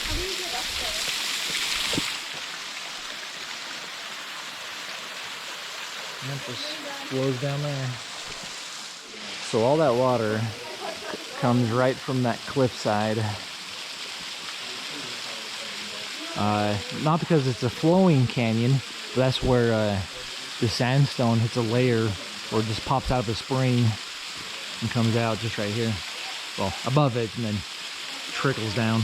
How do you get up there? And it just flows down there. So all that water comes right from that cliffside. Not because it's a flowing canyon, but that's where the sandstone hits a layer or just pops out of the spring and comes out just right here. Well, above it and then trickles down.